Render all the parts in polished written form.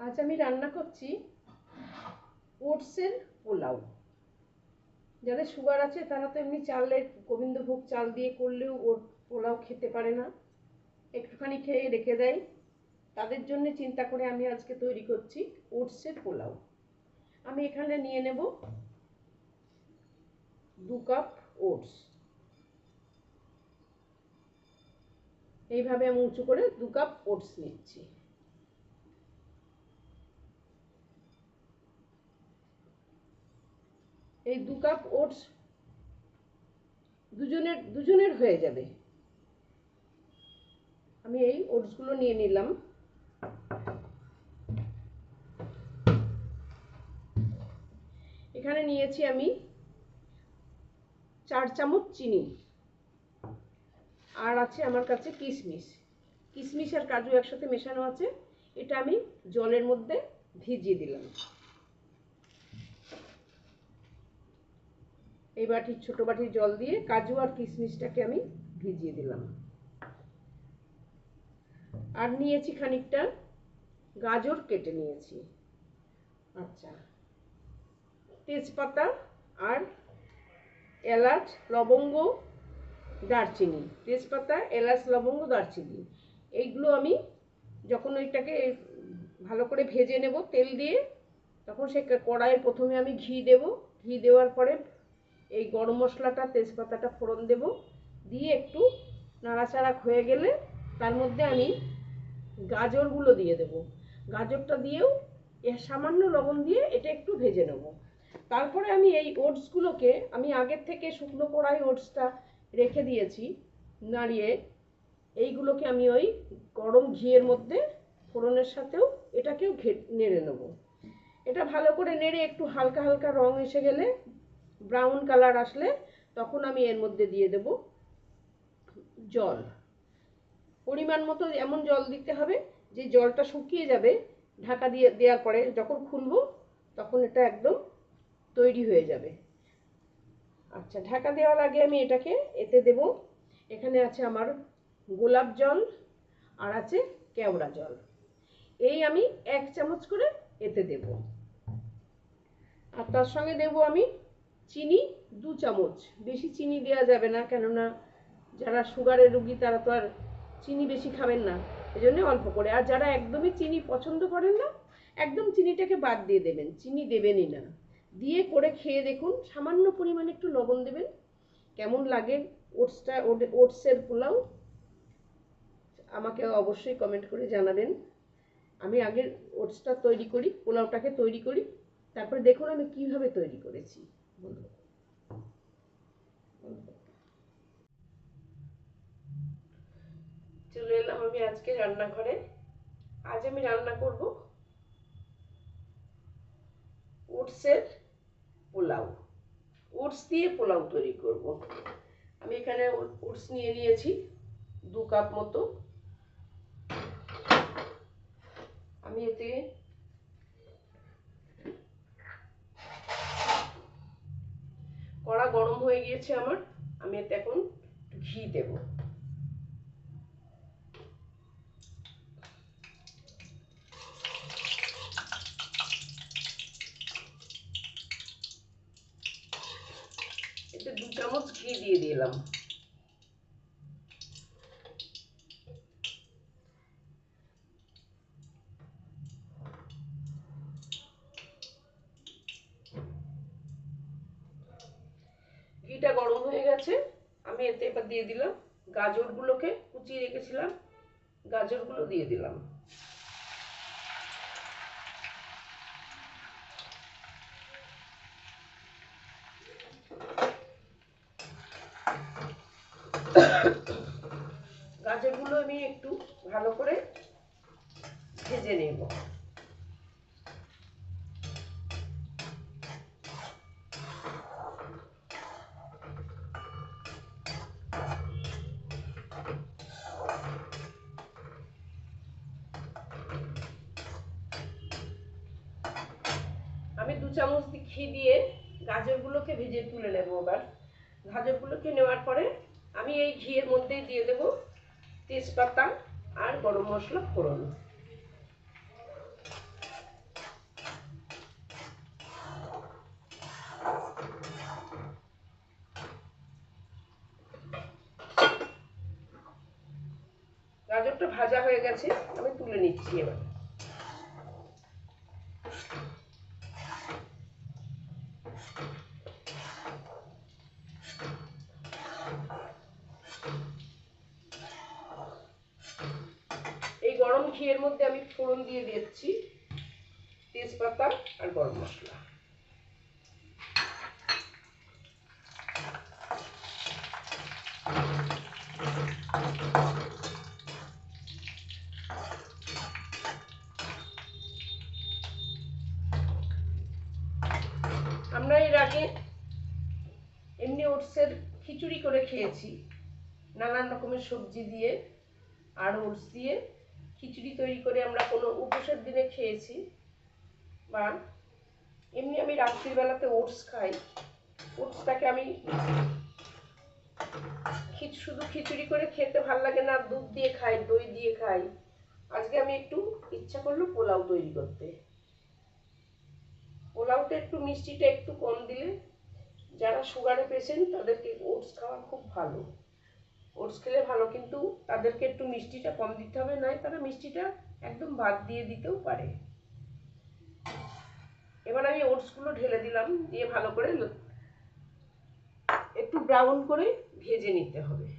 আজ আমি রান্না করছি ওটসের পোলাও। যাদের সুগার আছে তারা তো এমনি চালের গোবিন্দভোগ চাল দিয়ে করলেও ওট পোলাও খেতে পারে না, একটুখানি খেয়ে রেখে দেয়। তাদের জন্য চিন্তা করে আমি আজকে তৈরি করছি ওটসের পোলাও। আমি এখানে নিয়ে নেব 2 কাপ ওটস। এইভাবে আমি উঁচু করে 2 কাপ ওটস নিচ্ছি। এই 2 কাপ ওটস দুজনের হয়ে যাবে। আমি এই ওটসগুলো নিয়ে নিলাম। এখানে নিয়েছি আমি 4 চামচ চিনি, আর আছে আমার কাছে কিশমিশ আর কাজু একসাথে মেশানো আছে। এটা আমি জলের মধ্যে ভিজিয়ে দিলাম। এই বাটির ছোট বাটির জল দিয়ে কাজু আর কিশমিশটাকে আমি ভিজিয়ে দিলাম। আর নিয়েছি খানিকটা গাজর কেটে নিয়েছি। আচ্ছা, তেজপাতা আর এলাচ, লবঙ্গ, দারচিনি। তেজপাতা, এলাচ, লবঙ্গ, দারচিনি এইগুলো আমি যখন ওইটাকে ভালো করে ভেজে নেব তেল দিয়ে, তখন সে কড়াইয়ে প্রথমে আমি ঘি দেব। ঘি দেওয়ার পরে এই গরম মশলাটা, তেজপাতাটা ফোড়ন দেব, দিয়ে একটু নাড়াচাড়া হয়ে গেলে তার মধ্যে আমি গাজরগুলো দিয়ে দেব। গাজরটা দিয়েও সামান্য লবণ দিয়ে এটা একটু ভেজে নেব। তারপরে আমি এই ওটসগুলোকে আমি আগের থেকে শুকনো কড়াই ওটসটা রেখে দিয়েছি নাড়িয়ে, এইগুলোকে আমি ওই গরম ঘিয়ের মধ্যে ফোড়নের সাথেও এটাকেও নেড়ে নেব। এটা ভালো করে নেড়ে একটু হালকা হালকা রং এসে গেলে, ব্রাউন কালার আসলে, তখন আমি এর মধ্যে দিয়ে দেব জল। পরিমাণ মতো এমন জল দিতে হবে যে জলটা শুকিয়ে যাবে। ঢাকা দিয়ে দেওয়ার পরে যখন খুলবো তখন এটা একদম তৈরি হয়ে যাবে। আচ্ছা, ঢাকা দেওয়ার আগে আমি এটাকে এতে দেব। এখানে আছে আমার গোলাপ জল আর আছে কেওড়া জল। এই আমি 1 চামচ করে এতে দেব। আর তার সঙ্গে দেব আমি চিনি 2 চামচ। বেশি চিনি দেওয়া যাবে না, কেননা যারা সুগারের রোগী তারা তো আর চিনি বেশি খাবেন না, এজন্য অল্প করে। আর যারা একদমই চিনি পছন্দ করেন না, একদম চিনিটাকে বাদ দিয়ে দেবেন, চিনি দেবেনই না। দিয়ে করে খেয়ে দেখুন, সামান্য পরিমাণে একটু লবণ দেবেন। কেমন লাগে ওটসের পোলাও আমাকে অবশ্যই কমেন্ট করে জানাবেন। আমি আগে ওটসটা তৈরি করি, পোলাওটাকে তৈরি করি, তারপরে দেখুন আমি কিভাবে তৈরি করেছি। চলে এলাম আমি আজকে রান্নাঘরে। আজ আমি রান্না করব ওটসের পোলাও। ওটস দিয়ে পোলাও তৈরি করব। আমি এখানে ওটস নিয়ে নিয়েছি 2 কাপ মতো। আমি এতে কড়া গরম হয়ে গিয়েছে আমার, আমি এতে এখন ঘি দেব। এতে 2 চামচ ঘি দিয়ে দিলাম। ঘিটা গরম হয়ে গেছে, আমি এতে এবার দিয়ে দিলাম গাজরগুলোকে কুচিয়ে রেখেছিলাম, গাজরগুলো দিয়ে দিলাম। গাজরগুলো আমি একটু ভালো করে ভেজে নেব। আমি 2 চামচ ঘি দিয়ে গাজরগুলোকে ভেজে তুলে নেব। এবার গাজরগুলোকে নেওয়ার পরে আমি এই ঘিয়ের মধ্যেই দিয়ে দেব তেজপাতা আর গরম মশলা ফোড়ন। ভাজা হয়ে গেছে, আমি তুলে নিচ্ছি এবার। এই গরম ঘিয়ের মধ্যে আমি ফোড়ন দিয়ে দিচ্ছি তেজপাতা আর গরম মশলা। আমরা এর আগে এমনি ওটসের খিচুড়ি করে খেয়েছি, নানান রকমের সবজি দিয়ে আর ওটস দিয়ে খিচুড়ি তৈরি করে আমরা কোনো উপোসের দিনে খেয়েছি, বা এমনি আমি রাত্রিবেলাতে ওটস খাই। ওটসটাকে আমি শুধু খিচুড়ি করে খেতে ভাল লাগে না, দুধ দিয়ে খাই, দই দিয়ে খাই। আজকে আমি একটু ইচ্ছা করলো পোলাও তৈরি করতে। পোলাওতে একটু মিষ্টিটা একটু কম দিলে, যারা সুগারে পেশেন্ট তাদেরকে ওটস খাওয়া খুব ভালো, ওটস খেলে ভালো, কিন্তু তাদেরকে একটু মিষ্টিটা কম দিতে হবে, নয় তারা মিষ্টিটা একদম বাদ দিয়ে দিতেও পারে। এবার আমি ওটসগুলো ঢেলে দিলাম, দিয়ে ভালো করে একটু ব্রাউন করে ভেজে নিতে হবে।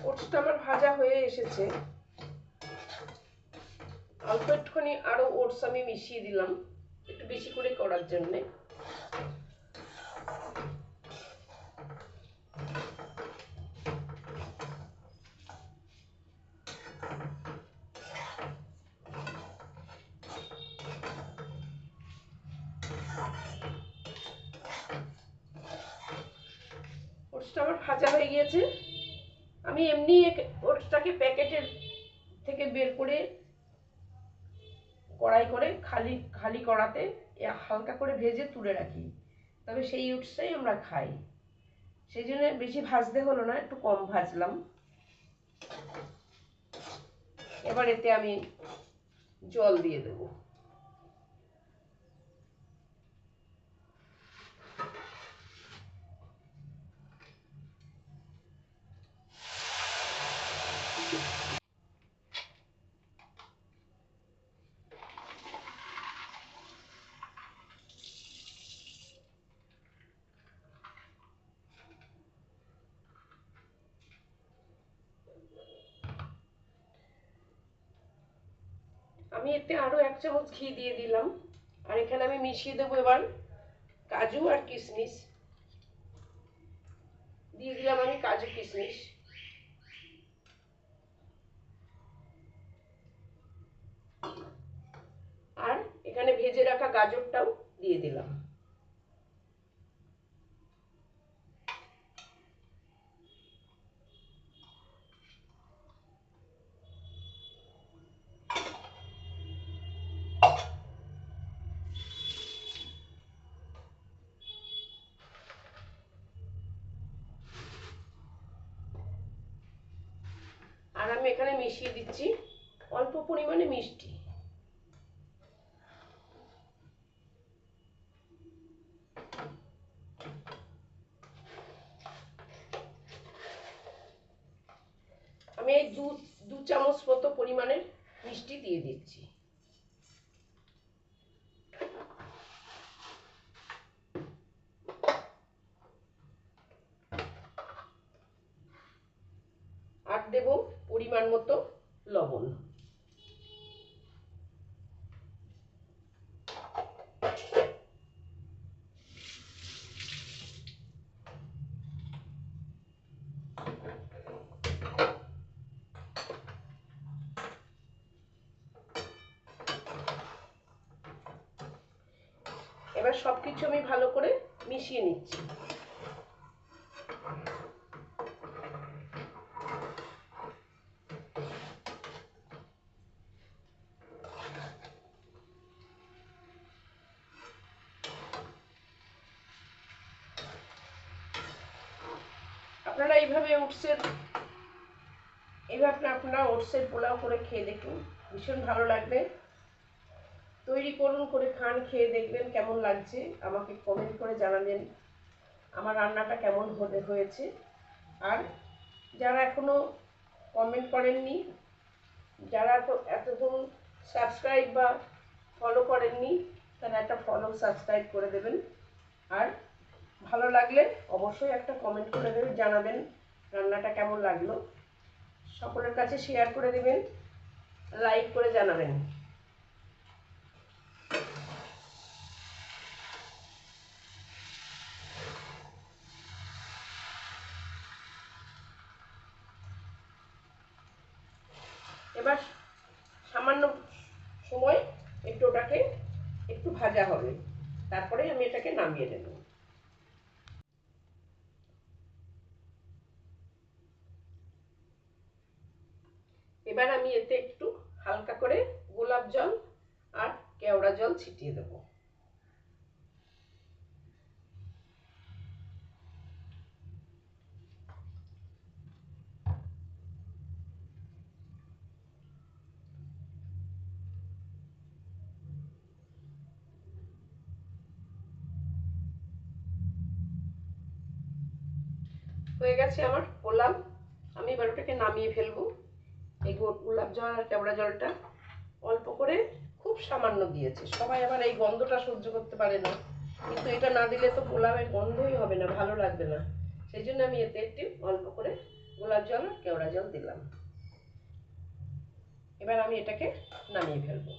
ওটসটা আমার ভাজা হয়ে এসেছে, অল্প একটুখানি আরো ওটস আমি মিশিয়ে দিলাম একটু বেশি করে করার জন্য। ওটসটা আমার ভাজা হয়ে গিয়েছে। আমি এমনি ওটসটাকে প্যাকেটের থেকে বের করে কড়াই করে খালি খালি কড়াতে হালকা করে ভেজে তুলে রাখি, তবে সেই ওটসটাই আমরা খাই, সেই জন্য বেশি ভাজতে হলো না, একটু কম ভাজলাম। এবার এতে আমি জল দিয়ে দেব। আমি এতে আরো 1 চামচ ঘি দিয়ে দিলাম, আর এখানে আমি মিশিয়ে দেবো এবার কাজু আর কিশমিশ দিয়ে দিলাম। আমি কাজু কিশমিশ আর এখানে ভেজে রাখা গাজরটাও দিয়ে দিলাম। আর আমি এখানে মিশিয়ে দিচ্ছি অল্প পরিমাণে মিষ্টি। আমি এই দু চামচ মতো পরিমাণের মিষ্টি দিয়ে দিচ্ছি। আর দেব পরিমাণ মতো লবণ। এবার সবকিছু আমি ভালো করে মিশিয়ে নিচ্ছি। আপনারা এইভাবে আপনারা ওটসের পোলাও করে খেয়ে দেখুন, ভীষণ ভালো লাগবে। তৈরি করুন, করে খান, খেয়ে দেখবেন কেমন লাগছে, আমাকে কমেন্ট করে জানাবেন আমার রান্নাটা কেমন হয়েছে। আর যারা এখনো কমেন্ট করেননি, যারা এতক্ষণ সাবস্ক্রাইব বা ফলো করেননি, তারা একটা ফলো সাবস্ক্রাইব করে দেবেন। আর ভালো লাগলে অবশ্যই একটা কমেন্ট করে দেবেন, জানাবেন রান্নাটা কেমন লাগলো। সকলের কাছে শেয়ার করে দেবেন, লাইক করে জানাবেন। এবার সামান্য সময় ওটাকে একটু ভাজা হবে, তারপরে আমি এটাকে নামিয়ে নেব। এবার আমি এতে একটু হালকা করে গোলাপ জল আর কেওড়া জল ছিটিয়ে দেব। হয়ে গেছে আমার পোলাও, আমি এবার ওটাকে নামিয়ে ফেলবো। এই গোলাপ জল আর কেওড়া জলটা অল্প করে খুব সামান্য দিয়েছে, সবাই আবার এই গন্ধটা সহ্য করতে পারে না, কিন্তু এটা না দিলে তো পোলাওয়ের গন্ধই হবে না, ভালো লাগবে না। সেই জন্য আমি এতে একটু অল্প করে গোলাপ জল আর কেওড়া জল দিলাম। এবার আমি এটাকে নামিয়ে ফেলবো।